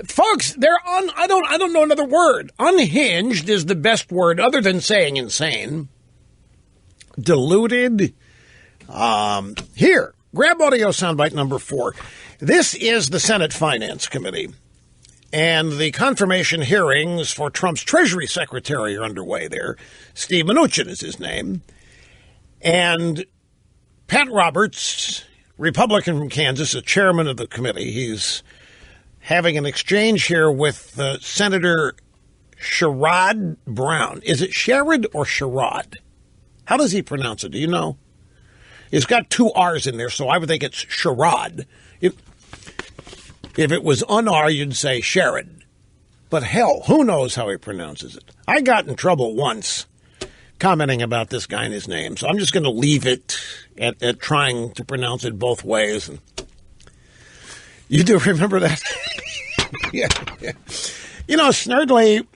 Folks, I don't know another word. Unhinged is the best word other than saying insane. Deluded. Here, grab audio soundbite number 4. This is the Senate Finance Committee. And the confirmation hearings for Trump's Treasury Secretary are underway there. Steve Mnuchin is his name. And Pat Roberts, Republican from Kansas, is chairman of the committee. He's having an exchange here with Senator Sherrod Brown. Is it Sherrod or Sherrod? How does he pronounce it? Do you know? It's got 2 R's in there, so I would think it's Sherrod. If it was un-R, you'd say Sherrod. But hell, who knows how he pronounces it? I got in trouble once commenting about this guy and his name, so I'm just going to leave it at trying to pronounce it both ways. And you do remember that? Yeah. You know, Snerdley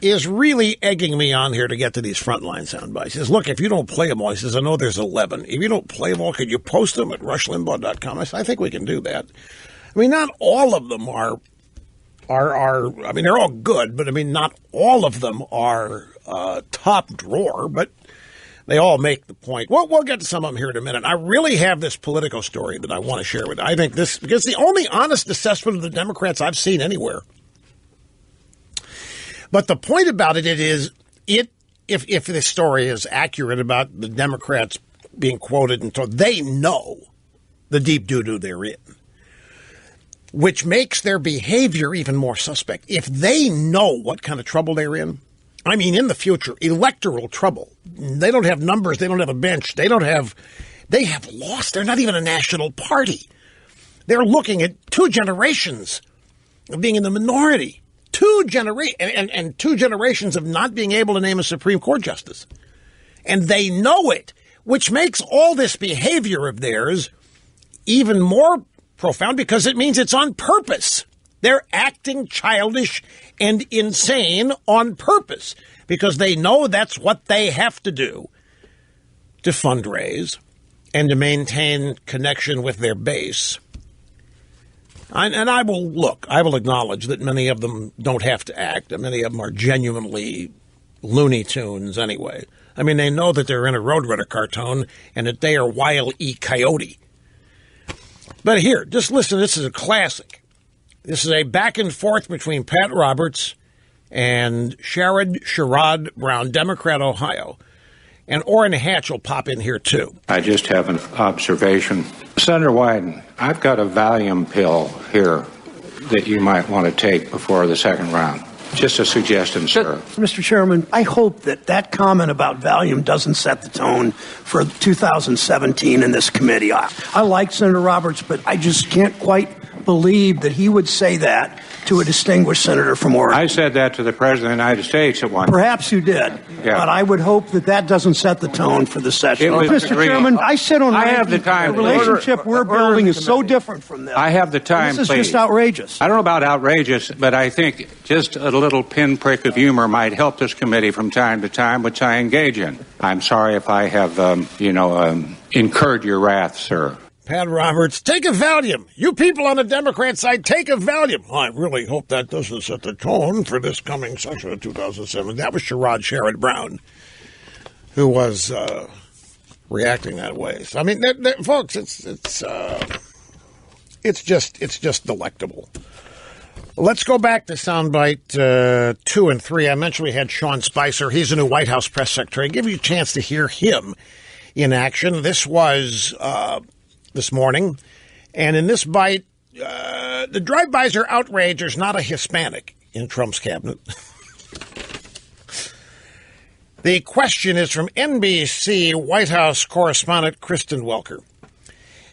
is really egging me on here to get to these frontline soundbites. He says, look, if you don't play them all, he says, I know there's 11. If you don't play them all, could you post them at rushlimbaugh.com? I said, I think we can do that. I mean, not all of them are, I mean, they're all good, but I mean, not all of them are top drawer, but they all make the point. Well, we'll get to some of them here in a minute. I really have this Politico story that I want to share with you. I think this, because the only honest assessment of the Democrats I've seen anywhere. But the point about it is, if this story is accurate about the Democrats being quoted, and so they know the deep doo-doo they're in, which makes their behavior even more suspect. If they know what kind of trouble they're in, I mean, in the future, electoral trouble. They don't have numbers. They don't have a bench. They have lost. They're not even a national party. They're looking at 2 generations of being in the minority. 2 generations of not being able to name a Supreme Court justice. And they know it, which makes all this behavior of theirs even more profound because it means it's on purpose. They're acting childish and insane on purpose because they know that's what they have to do to fundraise and to maintain connection with their base. And I will acknowledge that many of them don't have to act, and many of them are genuinely Looney Tunes anyway. I mean, they know that they're in a Roadrunner cartoon and that they are Wile E. Coyote. But here, just listen, this is a classic. This is a back and forth between Pat Roberts and Sherrod Brown, Democrat, Ohio. And Orrin Hatch will pop in here, too. I just have an observation. Senator Wyden, I've got a Valium pill here that you might want to take before the second round. Just a suggestion, sir. Mr. Chairman, I hope that comment about Valium doesn't set the tone for 2017 in this committee. I like Senator Roberts, but I just can't quite believe that he would say that to a distinguished senator from Oregon. I said that to the President of the United States at one. Perhaps you did, yeah. But I would hope that doesn't set the tone for the session. Mr. Chairman, I sit on I have the time. The relationship we're building is so different from this. I have the time, This is just outrageous. I don't know about outrageous, but I think just a little pinprick of humor might help this committee from time to time, which I engage in. I'm sorry if I have, incurred your wrath, sir. Pat Roberts, take a Valium. You people on the Democrat side, take a Valium. I really hope that doesn't set the tone for this coming session of 2007. That was Sherrod Brown, who was reacting that way. So, I mean, folks, it's just delectable. Let's go back to soundbite 2 and 3. I mentioned we had Sean Spicer. He's a new White House press secretary. I'll give you a chance to hear him in action. This was this morning. And in this bite, the drive-bys are outraged. There's not a Hispanic in Trump's cabinet. The question is from NBC White House correspondent Kristen Welker.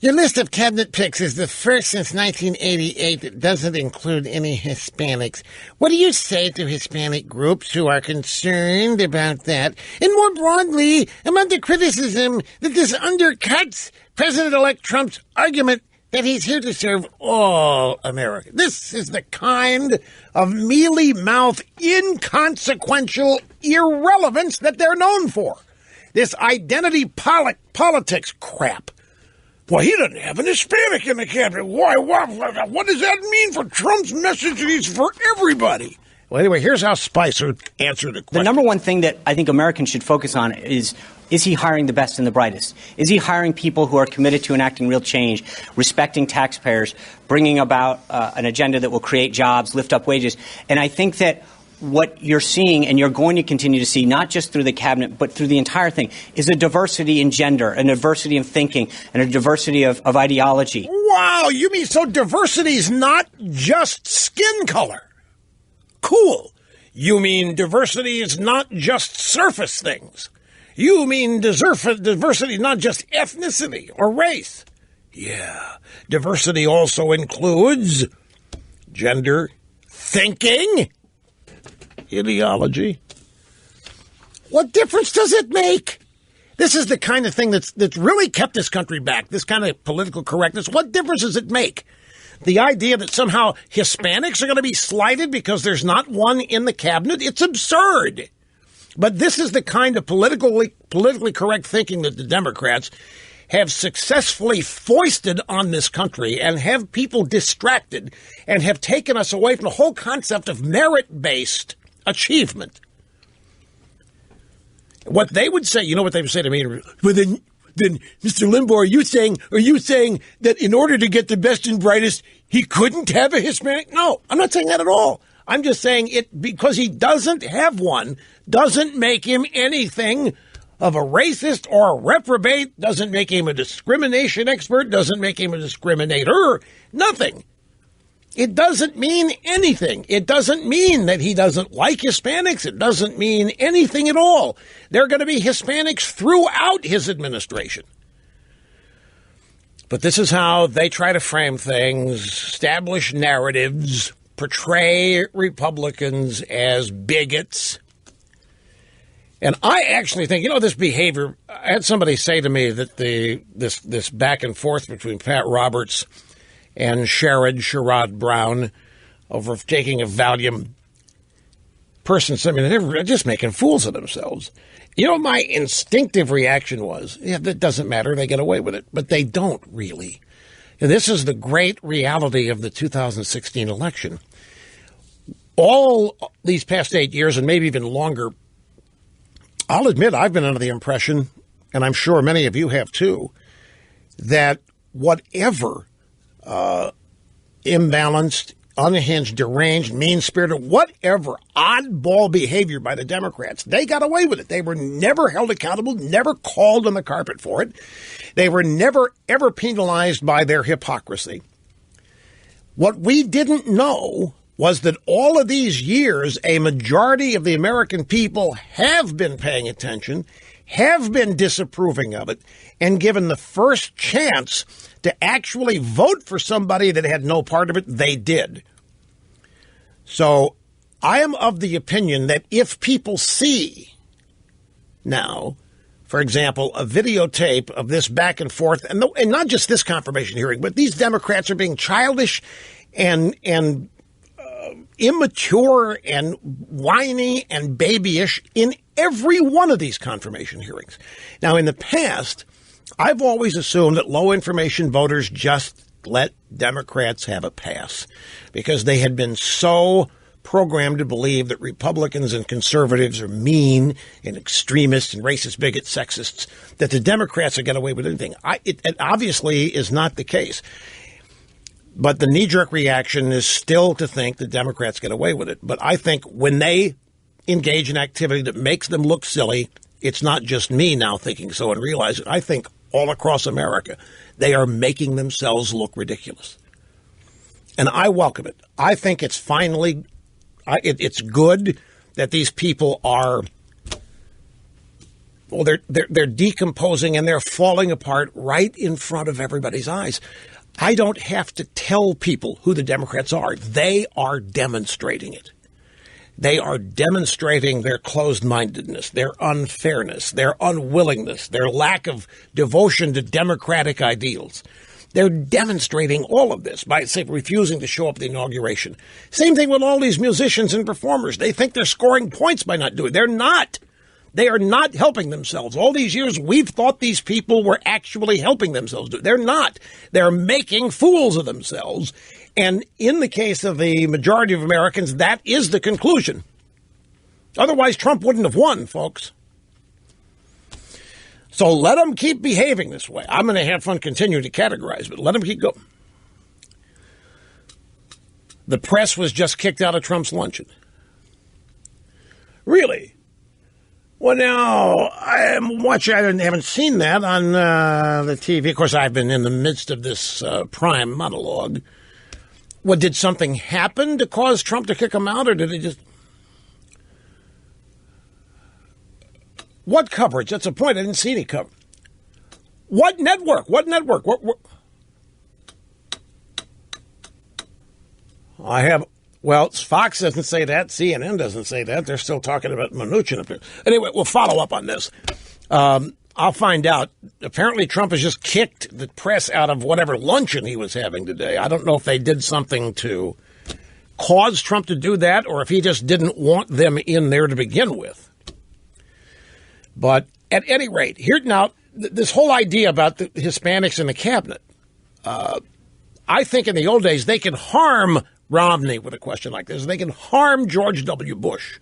Your list of cabinet picks is the first since 1988 that doesn't include any Hispanics. What do you say to Hispanic groups who are concerned about that? And more broadly, about the criticism that this undercuts President-elect Trump's argument that he's here to serve all Americans. This is the kind of mealy-mouthed, inconsequential irrelevance that they're known for. This identity politics crap. Well, he doesn't have an Hispanic in the cabinet. Why? What does that mean for Trump's message that he's for everybody? Well, anyway, here's how Spicer answered the question. The number one thing that I think Americans should focus on is he hiring the best and the brightest? Is he hiring people who are committed to enacting real change, respecting taxpayers, bringing about an agenda that will create jobs, lift up wages? And I think that what you're seeing, and you're going to continue to see, not just through the cabinet, but through the entire thing, is a diversity in gender, a diversity in thinking, and a diversity of ideology. Wow, you mean so diversity is not just skin color? Cool. You mean diversity is not just surface things? You mean diversity not just ethnicity or race? Yeah. Diversity also includes gender, thinking, ideology. What difference does it make? This is the kind of thing that's really kept this country back, this kind of political correctness. What difference does it make? The idea that somehow Hispanics are going to be slighted because there's not one in the cabinet, it's absurd. But this is the kind of politically correct thinking that the Democrats have successfully foisted on this country and have people distracted and have taken us away from the whole concept of merit-based achievement. What they would say, you know what they would say to me? Well, then Mr. Limbaugh, are you saying that in order to get the best and brightest, he couldn't have a Hispanic? No, I'm not saying that at all. I'm just saying it because he doesn't have one doesn't make him anything of a racist or a reprobate, doesn't make him a discrimination expert, doesn't make him a discriminator, nothing. It doesn't mean anything. It doesn't mean that he doesn't like Hispanics. It doesn't mean anything at all. There are going to be Hispanics throughout his administration. But this is how they try to frame things, establish narratives, portray Republicans as bigots. And I actually think, this behavior, I had somebody say to me that this back and forth between Pat Roberts and Sherrod Brown over taking a Valium person, they're just making fools of themselves. My instinctive reaction was, that doesn't matter, they get away with it. But they don't really. And this is the great reality of the 2016 election. All these past 8 years, and maybe even longer, I'll admit I've been under the impression, and I'm sure many of you have too, that whatever imbalanced, unhinged, deranged, mean-spirited, whatever oddball behavior by the Democrats, they got away with it. They were never held accountable, never called on the carpet for it. They were never, ever penalized by their hypocrisy. What we didn't know was that all of these years, a majority of the American people have been paying attention, have been disapproving of it, and given the first chance to actually vote for somebody that had no part of it, they did. So I am of the opinion that if people see now, for example, a videotape of this back and forth, and not just this confirmation hearing, but these Democrats are being childish and immature and whiny and babyish in every one of these confirmation hearings. Now, in the past, I've always assumed that low information voters just let Democrats have a pass because they had been so programmed to believe that Republicans and conservatives are mean and extremists and racist, bigots, sexists, that the Democrats would get away with anything. It obviously is not the case. But the knee-jerk reaction is still to think the Democrats get away with it. But I think when they engage in activity that makes them look silly, it's not just me now thinking so and realize it. I think all across America, they are making themselves look ridiculous. And I welcome it. I think it's finally, it's good that these people are, well, they're decomposing and they're falling apart right in front of everybody's eyes. I don't have to tell people who the Democrats are. They are demonstrating it. They are demonstrating their closed-mindedness, their unfairness, their unwillingness, their lack of devotion to democratic ideals. They're demonstrating all of this by, say, refusing to show up at the inauguration. Same thing with all these musicians and performers. They think they're scoring points by not doing it. They're not. They are not helping themselves. All these years, we've thought these people were actually helping themselves. They're not. They're making fools of themselves. And in the case of the majority of Americans, that is the conclusion. Otherwise, Trump wouldn't have won, folks. So let them keep behaving this way. I'm going to have fun continuing to categorize, but let them keep going. The press was just kicked out of Trump's luncheon. Really? Well, now, I'm watching. I haven't seen that on the TV. Of course, I've been in the midst of this prime monologue. What, did something happen to cause Trump to kick him out, or did he just... What coverage? That's the point. I didn't see any coverage. What network? What network? What? I have... Well, Fox doesn't say that. CNN doesn't say that. They're still talking about Mnuchin up there. Anyway, we'll follow up on this. I'll find out. Apparently, Trump has just kicked the press out of whatever luncheon he was having today. I don't know if they did something to cause Trump to do that or if he just didn't want them in there to begin with. But at any rate, here now, this whole idea about the Hispanics in the cabinet, I think in the old days they could harm Romney with a question like this. They can harm George W. Bush.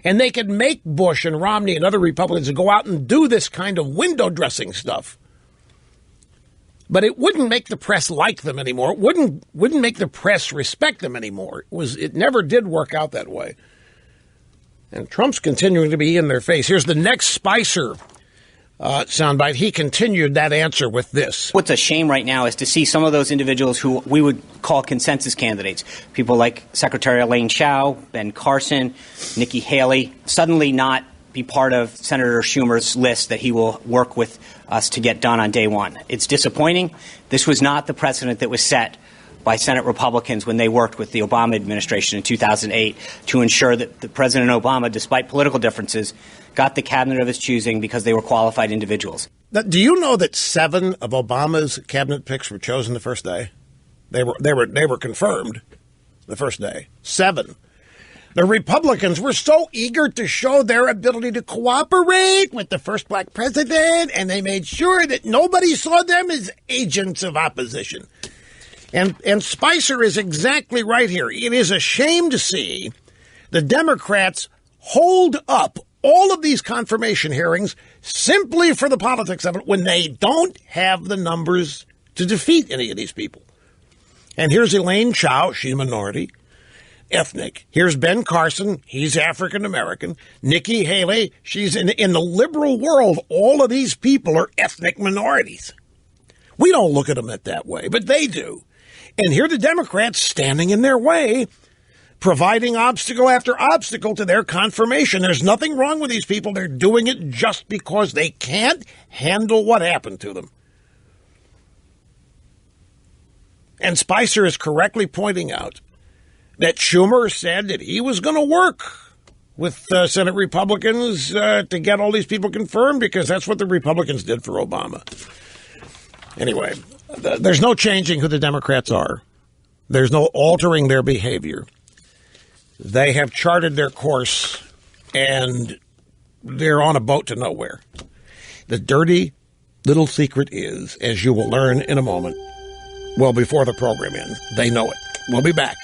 And they could make Bush and Romney and other Republicans go out and do this kind of window dressing stuff. But it wouldn't make the press like them anymore. It wouldn't make the press respect them anymore. It never did work out that way. And Trump's continuing to be in their face. Here's the next Spicer soundbite. He continued that answer with this. What's a shame right now is to see some of those individuals who we would call consensus candidates, people like Secretary Elaine Chao, Ben Carson, Nikki Haley, suddenly not be part of Senator Schumer's list that he will work with us to get done on day one. It's disappointing. This was not the precedent that was set by Senate Republicans when they worked with the Obama administration in 2008 to ensure that President Obama, despite political differences, got the cabinet of his choosing because they were qualified individuals. Now, do you know that 7 of Obama's cabinet picks were chosen the first day? They were confirmed the first day. 7. The Republicans were so eager to show their ability to cooperate with the first black president, and they made sure that nobody saw them as agents of opposition. And Spicer is exactly right here. It is a shame to see the Democrats hold up all of these confirmation hearings simply for the politics of it when they don't have the numbers to defeat any of these people. And here's Elaine Chao, she's a minority, ethnic. Here's Ben Carson, he's African-American. Nikki Haley, she's in the liberal world, all of these people are ethnic minorities. We don't look at them that way, but they do. And here are the Democrats standing in their way, providing obstacle after obstacle to their confirmation. There's nothing wrong with these people. They're doing it just because they can't handle what happened to them. And Spicer is correctly pointing out that Schumer said that he was going to work with Senate Republicans to get all these people confirmed because that's what the Republicans did for Obama. Anyway, there's no changing who the Democrats are. There's no altering their behavior. They have charted their course, and they're on a boat to nowhere. The dirty little secret is, as you will learn in a moment, well before the program ends, they know it. We'll be back.